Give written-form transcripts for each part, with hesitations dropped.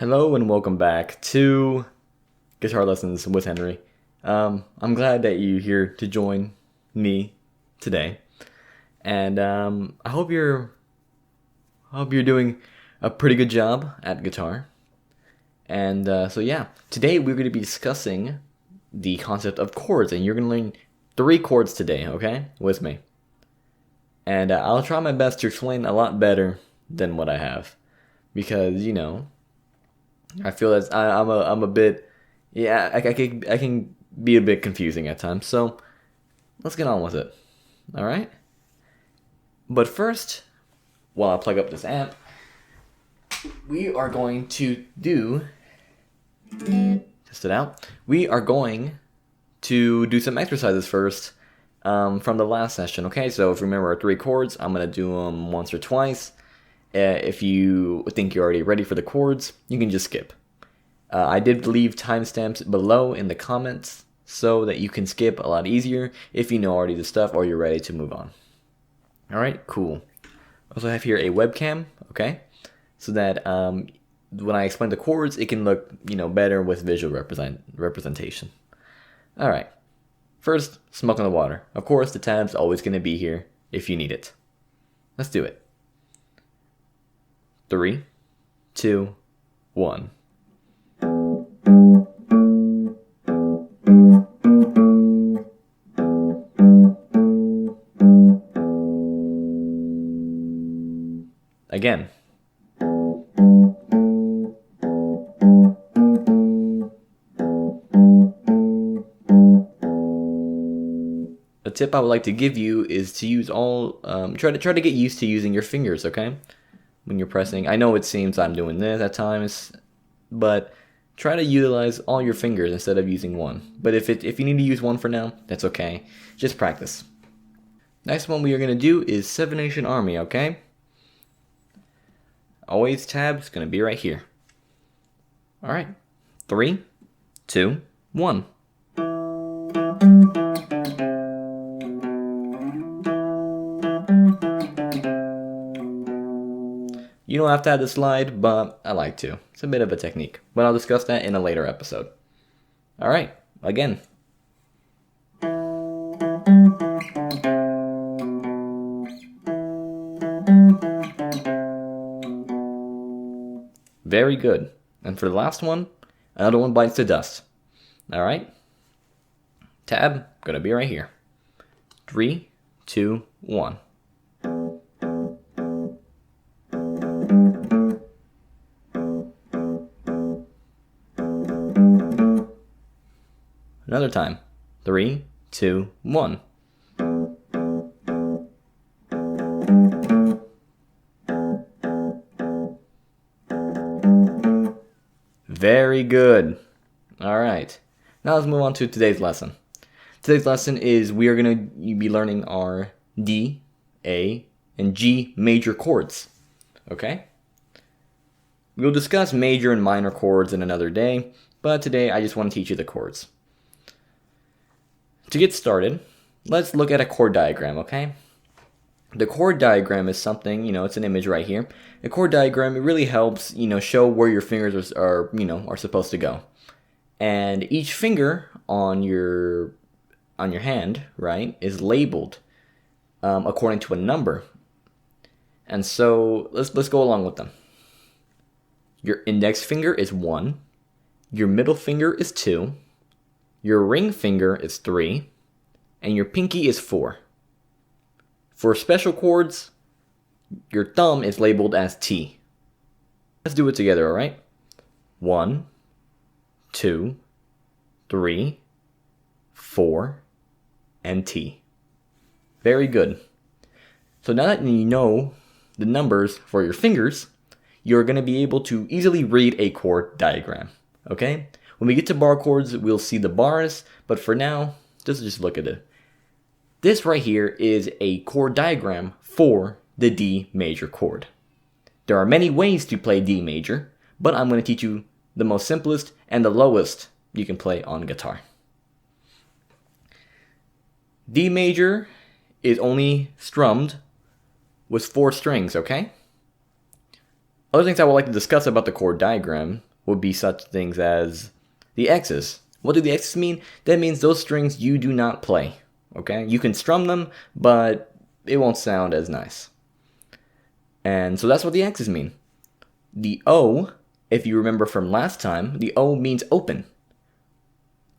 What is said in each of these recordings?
Hello and welcome back to Guitar Lessons with Henry. I'm glad that you're here to join me today, and I hope you're doing a pretty good job at guitar. And so yeah, today we're going to be discussing the concept of chords, and you're going to learn 3 chords today, okay, with me. And I'll try my best to explain a lot better than what I have, because I feel that I'm a bit, yeah, I can be a bit confusing at times. So let's get on with it. All right. But first, while I plug up this amp, we are going to test it out. We are going to do some exercises first from the last session. Okay, so if you remember our 3 chords, I'm gonna do them once or twice. If you think you're already ready for the chords, you can just skip. I did leave timestamps below in the comments so that you can skip a lot easier if you know already the stuff or you're ready to move on. Alright, cool. Also have here a webcam, okay? So that when I explain the chords, it can look, better with visual representation. Alright. First, smoke on the water. Of course, the tab's always going to be here if you need it. Let's do it. 3, 2, 1. Again. A tip I would like to give you is to use try to get used to using your fingers, okay? When you're pressing. I know it seems I'm doing this at times, but try to utilize all your fingers instead of using one. But if you need to use one for now, that's okay. Just practice. Next one we are going to do is Seven Nation Army, okay? Always tab's going to be right here. Alright. 3, 2, 1. You don't have to add the slide, but I like to. It's a bit of a technique, but I'll discuss that in a later episode. Alright, again. Very good. And for the last one, another one bites the dust. Alright. Tab, gonna be right here. 3, 2, 1. Another time. 3, 2, 1. Very good. Alright. Now let's move on to today's lesson. Today's lesson is we are going to be learning our D, A, and G major chords. Okay? We'll discuss major and minor chords in another day, but today I just want to teach you the chords. To get started, let's look at a chord diagram, okay? The chord diagram is something, it's an image right here. The chord diagram, it really helps, show where your fingers are supposed to go. And each finger on your hand, right, is labeled according to a number. And so let's go along with them. Your index finger is 1, your middle finger is 2, your ring finger is 3, and your pinky is 4. For special chords, your thumb is labeled as T. Let's do it together, alright? 1, 2, 3, 4, and T. Very good. So now that you know the numbers for your fingers, you're going to be able to easily read a chord diagram, okay? When we get to bar chords, we'll see the bars, but for now, just look at it. This right here is a chord diagram for the D major chord. There are many ways to play D major, but I'm going to teach you the most simplest and the lowest you can play on guitar. D major is only strummed with 4 strings, okay? Other things I would like to discuss about the chord diagram would be such things as the X's. What do the X's mean? That means those strings you do not play. Okay? You can strum them, but it won't sound as nice. And so that's what the X's mean. The O, if you remember from last time, the O means open.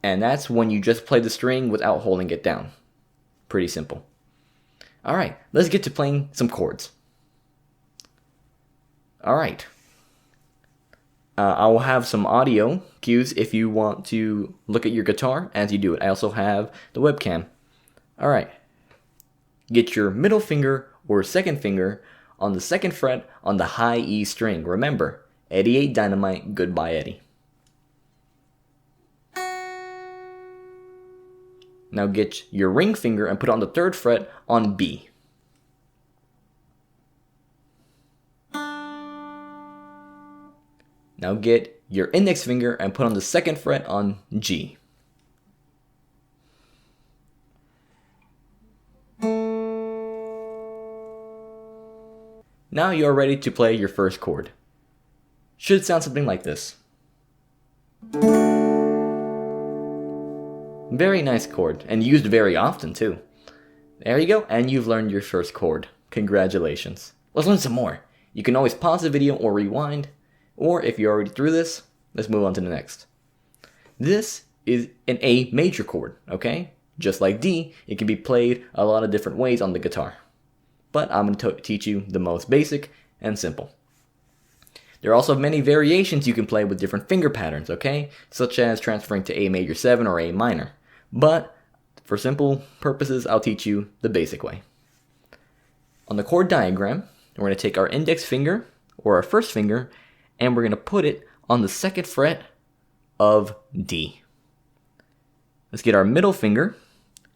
And that's when you just play the string without holding it down. Pretty simple. Alright, let's get to playing some chords. Alright. I will have some audio cues if you want to look at your guitar as you do it. I also have the webcam. Alright. Get your middle finger or second finger on the second fret on the high E string. Remember, Eddie ate dynamite, goodbye Eddie. Now get your ring finger and put it on the third fret on B. Now get your index finger and put on the second fret on G. Now you are ready to play your first chord. Should sound something like this. Very nice chord, and used very often too. There you go, and you've learned your first chord. Congratulations. Let's learn some more. You can always pause the video or rewind, or if you're already through this, let's move on to the next. This is an A major chord, okay? Just like D, it can be played a lot of different ways on the guitar. But I'm going to teach you the most basic and simple. There are also many variations you can play with different finger patterns, okay? Such as transferring to A major 7 or A minor. But for simple purposes, I'll teach you the basic way. On the chord diagram, we're going to take our index finger or our first finger and we're going to put it on the second fret of D. Let's get our middle finger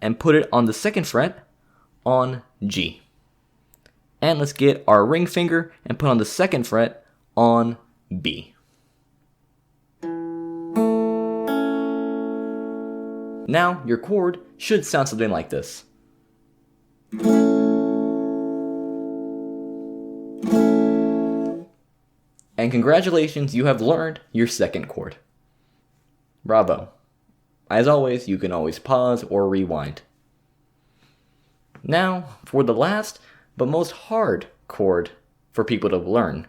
and put it on the second fret on G. And let's get our ring finger and put on the second fret on B. Now your chord should sound something like this. And congratulations, you have learned your second chord. Bravo. As always, you can always pause or rewind. Now, for the last but most hard chord for people to learn.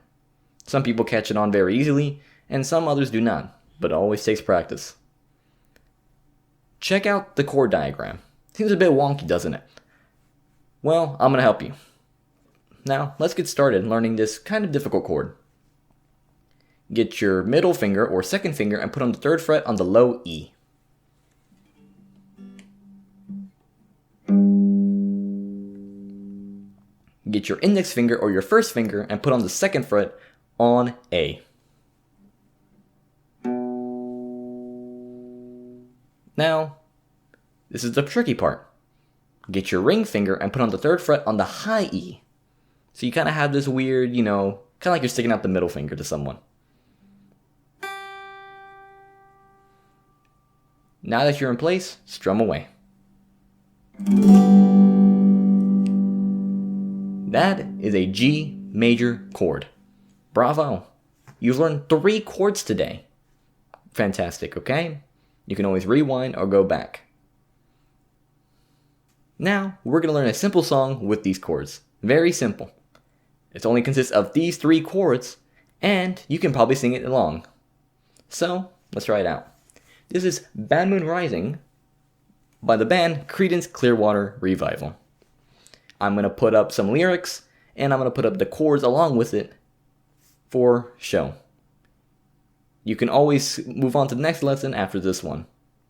Some people catch it on very easily, and some others do not, but it always takes practice. Check out the chord diagram. Seems a bit wonky, doesn't it? Well, I'm going to help you. Now, let's get started learning this kind of difficult chord. Get your middle finger or second finger and put on the third fret on the low E. Get your index finger or your first finger and put on the second fret on A. Now, this is the tricky part. Get your ring finger and put on the third fret on the high E. So you kind of have this weird, kind of like you're sticking out the middle finger to someone. Now that you're in place, strum away. That is a G major chord. Bravo! You've learned 3 chords today. Fantastic, okay? You can always rewind or go back. Now, we're going to learn a simple song with these chords. Very simple. It only consists of these 3 chords, and you can probably sing it along. So, let's try it out. This is Bad Moon Rising by the band Creedence Clearwater Revival. I'm going to put up some lyrics, and I'm going to put up the chords along with it for show. You can always move on to the next lesson after this one.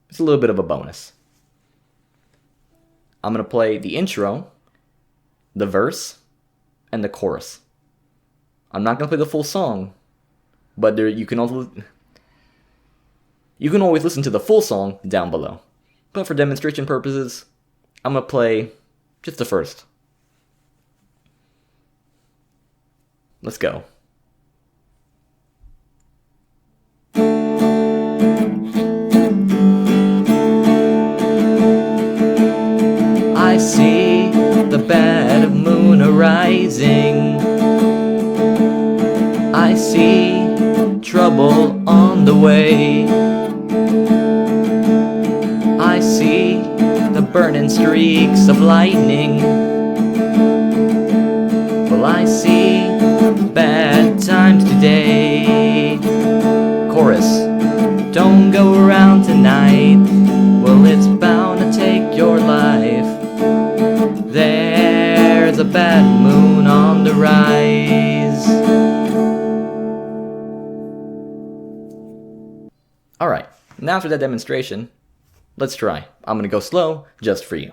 It's a little bit of a bonus. I'm going to play the intro, the verse, and the chorus. I'm not going to play the full song, but you can always listen to the full song down below. But for demonstration purposes, I'm going to play just the first. Let's go. I see the bad moon arising. I see trouble on on the way. I see the burning streaks of lightning. Well, I see bad times today. Chorus, don't go around tonight. Well, it's bound to take your life. There's a bad moon on the rise. Alright, now after that demonstration, let's try. I'm gonna go slow just for you.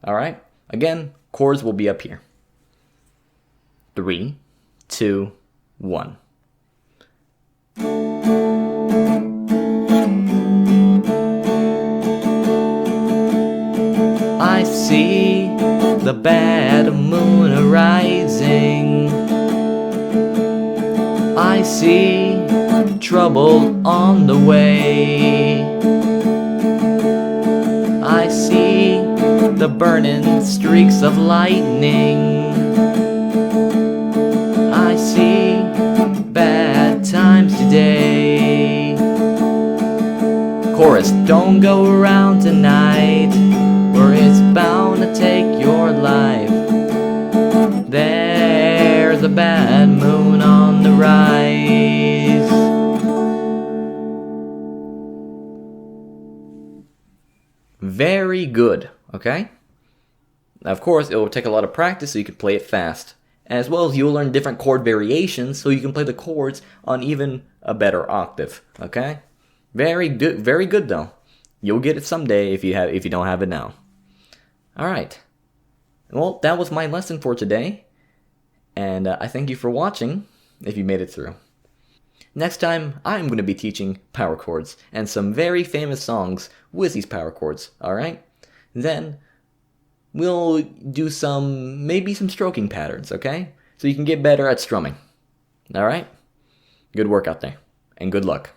Alright, again, chords will be up here. 3, 2, 1. I see the bad moon arising. I see trouble on the way. I see the burning streaks of lightning. I see bad times today. Chorus, don't go around tonight, or it's bound to take your life. There's a bad moon on the rise. Very good, okay? Now, of course, it will take a lot of practice so you can play it fast. As well as you'll learn different chord variations so you can play the chords on even a better octave, okay? Very good though. You'll get it someday if you don't have it now. Alright. Well, that was my lesson for today. And I thank you for watching if you made it through. Next time, I'm going to be teaching power chords and some very famous songs with these power chords, alright? Then, we'll do maybe some stroking patterns, okay? So you can get better at strumming. Alright? Good work out there, and good luck.